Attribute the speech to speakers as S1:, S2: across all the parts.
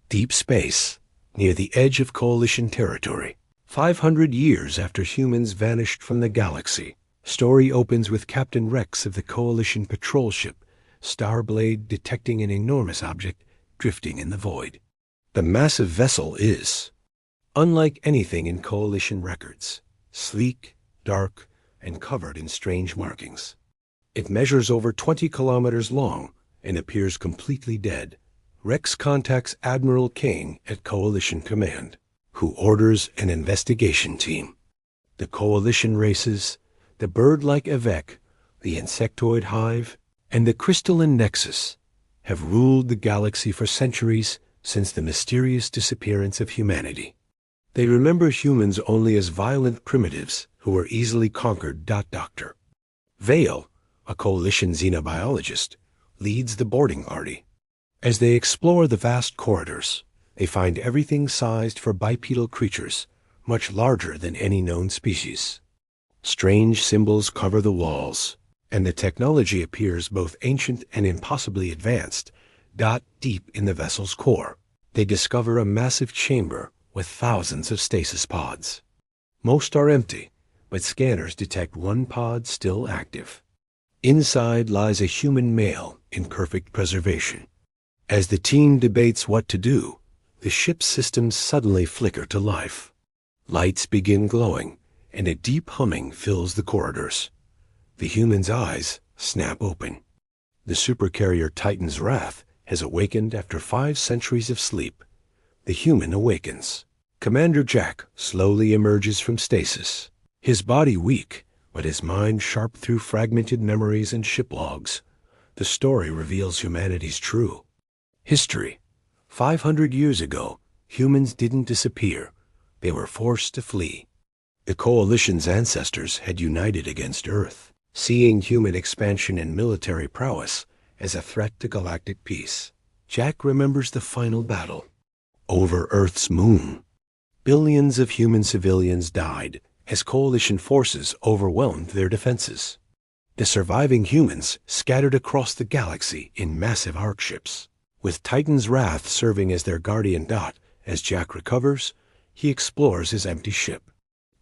S1: Deep space, near the edge of Coalition territory. 500 years after humans vanished from the galaxy, story opens with Captain Rex of the Coalition patrol ship, Starblade, detecting an enormous object drifting in the void. The massive vessel is, unlike anything in Coalition records, sleek, dark, and covered in strange markings. It measures over 20 kilometers long and appears completely dead. Rex contacts Admiral Kane at Coalition Command, who orders an investigation team. The Coalition races, the bird-like Avec, the insectoid hive, and the crystalline nexus have ruled the galaxy for centuries since the mysterious disappearance of humanity. They remember humans only as violent primitives who were easily conquered. Doctor Vale, a Coalition xenobiologist, leads the boarding party. As they explore the vast corridors, they find everything sized for bipedal creatures, much larger than any known species. Strange symbols cover the walls, and the technology appears both ancient and impossibly advanced. Deep in the vessel's core, they discover a massive chamber with thousands of stasis pods. Most are empty, but scanners detect one pod still active. Inside lies a human male in perfect preservation. As the team debates what to do, the ship's systems suddenly flicker to life. Lights begin glowing, and a deep humming fills the corridors. The human's eyes snap open. The supercarrier Titan's Wrath has awakened after 5 centuries of sleep. The human awakens. Commander Jack slowly emerges from stasis, his body weak, but his mind sharp through fragmented memories and ship logs. The story reveals humanity's true history. 500 years ago, humans didn't disappear. They were forced to flee. The Coalition's ancestors had united against Earth, seeing human expansion and military prowess as a threat to galactic peace. Jack remembers the final battle. Over Earth's moon, billions of human civilians died as Coalition forces overwhelmed their defenses. The surviving humans scattered across the galaxy in massive arc ships, with Titan's Wrath serving as their guardian. As Jack recovers, he explores his empty ship.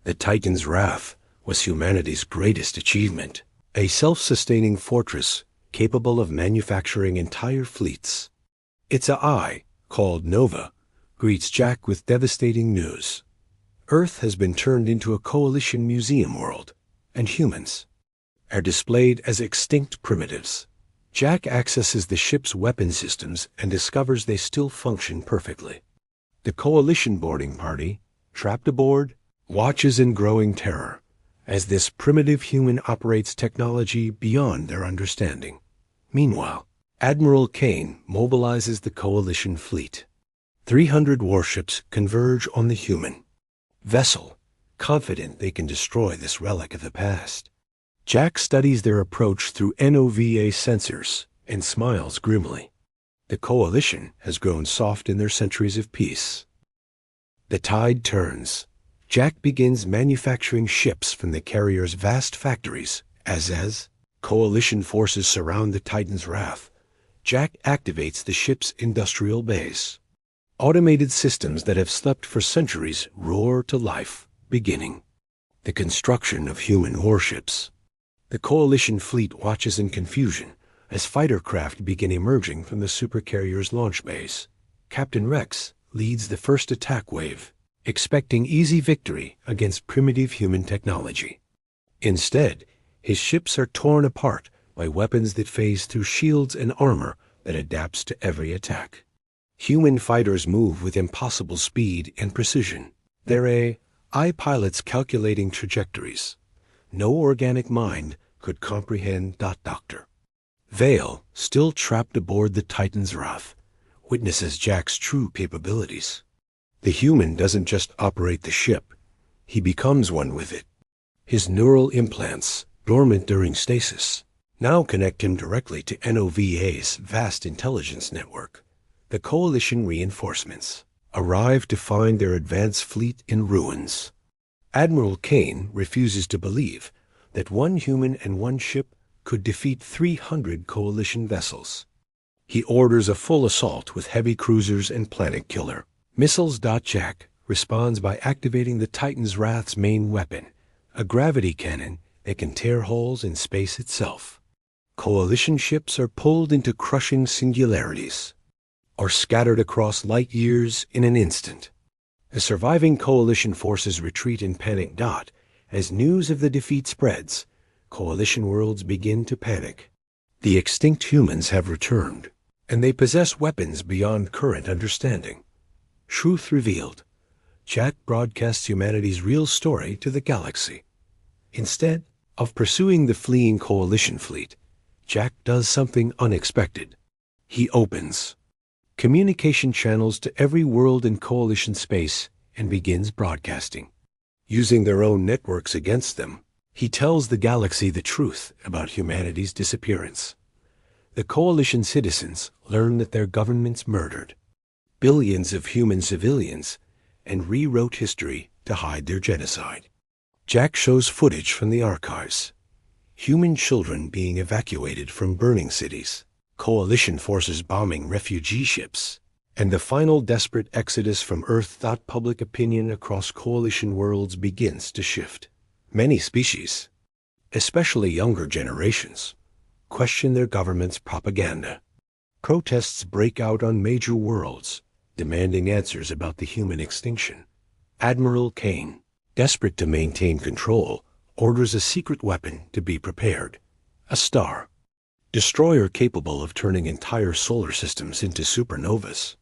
S1: The Titan's Wrath was humanity's greatest achievement, a self-sustaining fortress capable of manufacturing entire fleets. Its eye, called Nova, greets Jack with devastating news. Earth has been turned into a Coalition museum world, and humans are displayed as extinct primitives. Jack accesses the ship's weapon systems and discovers they still function perfectly. The Coalition boarding party, trapped aboard, watches in growing terror as this primitive human operates technology beyond their understanding. Meanwhile, Admiral Kane mobilizes the Coalition fleet. 300 warships converge on the human vessel, confident they can destroy this relic of the past. Jack studies their approach through NOVA sensors and smiles grimly. The Coalition has grown soft in their centuries of peace. The tide turns. Jack begins manufacturing ships from the carrier's vast factories. As Coalition forces surround the Titan's Wrath, Jack activates the ship's industrial base. Automated systems that have slept for centuries roar to life, beginning the construction of human warships. The Coalition fleet watches in confusion as fighter craft begin emerging from the supercarrier's launch base. Captain Rex leads the first attack wave, expecting easy victory against primitive human technology. Instead, his ships are torn apart by weapons that phase through shields and armor that adapts to every attack. Human fighters move with impossible speed and precision. Their AI pilots calculating trajectories no organic mind could comprehend. Doctor Vale, still trapped aboard the Titan's Wrath, witnesses Jack's true capabilities. The human doesn't just operate the ship, he becomes one with it. His neural implants, dormant during stasis, now connect him directly to NOVA's vast intelligence network. The Coalition reinforcements arrive to find their advanced fleet in ruins. Admiral Kane refuses to believe that one human and one ship could defeat 300 Coalition vessels. He orders a full assault with heavy cruisers and planet killer missiles. Jack responds by activating the Titan's Wrath's main weapon, a gravity cannon that can tear holes in space itself. Coalition ships are pulled into crushing singularities, or scattered across light years in an instant. The surviving Coalition forces retreat in panic. As news of the defeat spreads, Coalition worlds begin to panic. The extinct humans have returned, and they possess weapons beyond current understanding. Truth revealed, Jack broadcasts humanity's real story to the galaxy. Instead of pursuing the fleeing Coalition fleet, Jack does something unexpected. He opens communication channels to every world in Coalition space and begins broadcasting. Using their own networks against them, he tells the galaxy the truth about humanity's disappearance. The Coalition citizens learn that their governments murdered billions of human civilians and rewrote history to hide their genocide. Jack shows footage from the archives. Human children being evacuated from burning cities, Coalition forces bombing refugee ships, and the final desperate exodus from Earth. Public opinion across Coalition worlds begins to shift. Many species, especially younger generations, question their government's propaganda. Protests break out on major worlds, demanding answers about the human extinction. Admiral Kane, desperate to maintain control, orders a secret weapon to be prepared, a star destroyer capable of turning entire solar systems into supernovas.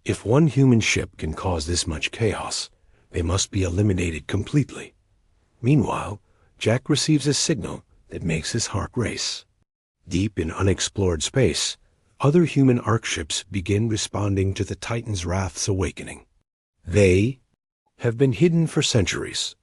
S1: If one human ship can cause this much chaos, they must be eliminated completely. Meanwhile, Jack receives a signal that makes his heart race. Deep in unexplored space, other human arc ships begin responding to the Titan's Wrath's awakening. They have been hidden for centuries,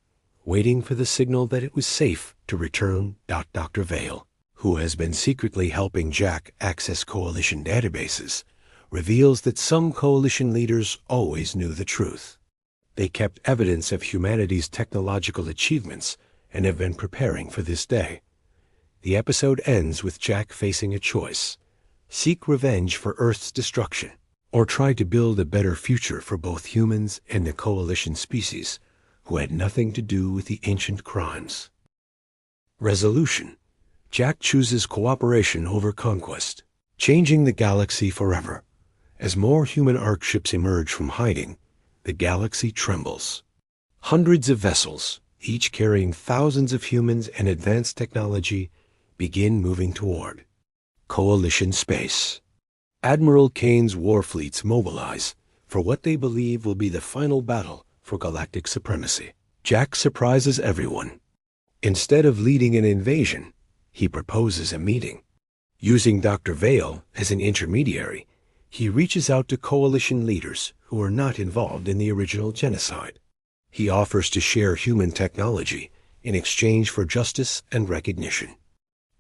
S1: waiting for the signal that it was safe to return. Dr. Vale, who has been secretly helping Jack access Coalition databases, reveals that some Coalition leaders always knew the truth. They kept evidence of humanity's technological achievements and have been preparing for this day. The episode ends with Jack facing a choice: seek revenge for Earth's destruction, or try to build a better future for both humans and the Coalition species, who had nothing to do with the ancient crimes. Resolution: Jack chooses cooperation over conquest, changing the galaxy forever. As more human arc ships emerge from hiding, the galaxy trembles. Hundreds of vessels, each carrying thousands of humans and advanced technology, begin moving toward Coalition space. Admiral Kane's war fleets mobilize for what they believe will be the final battle for galactic supremacy. Jack surprises everyone. Instead of leading an invasion, he proposes a meeting. Using Dr. Vale as an intermediary, he reaches out to Coalition leaders who are not involved in the original genocide. He offers to share human technology in exchange for justice and recognition.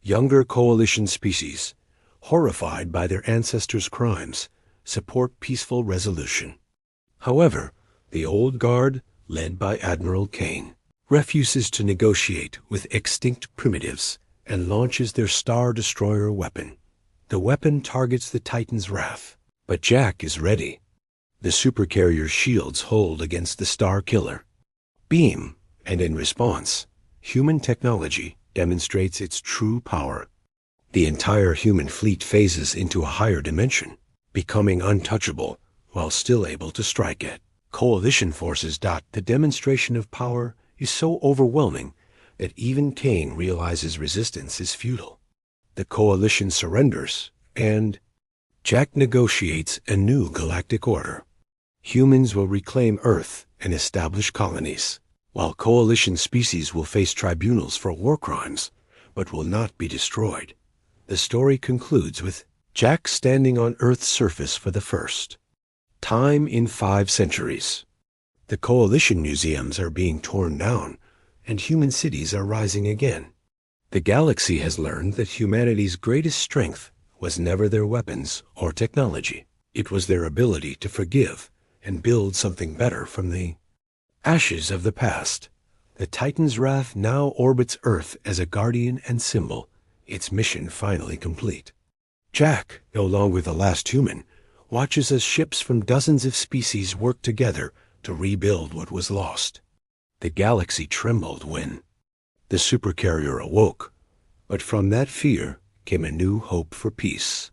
S1: Younger Coalition species, horrified by their ancestors' crimes, support peaceful resolution. However, the old guard, led by Admiral Kane, refuses to negotiate with extinct primitives and launches their Star Destroyer weapon. The weapon targets the Titan's Wrath, but Jack is ready. The supercarrier's shields hold against the Star Killer beam, and in response, human technology demonstrates its true power. The entire human fleet phases into a higher dimension, becoming untouchable while still able to strike at Coalition forces. The demonstration of power is so overwhelming that even Kane realizes resistance is futile. The Coalition surrenders, and Jack negotiates a new galactic order. Humans will reclaim Earth and establish colonies, while Coalition species will face tribunals for war crimes, but will not be destroyed. The story concludes with Jack standing on Earth's surface for the first time in 5 centuries. The Coalition museums are being torn down, and human cities are rising again. The galaxy has learned that humanity's greatest strength was never their weapons or technology. It was their ability to forgive and build something better from the ashes of the past. The Titan's Wrath now orbits Earth as a guardian and symbol, its mission finally complete. Jack, along with the last human, watches as ships from dozens of species work together to rebuild what was lost. The galaxy trembled when the supercarrier awoke, but from that fear came a new hope for peace.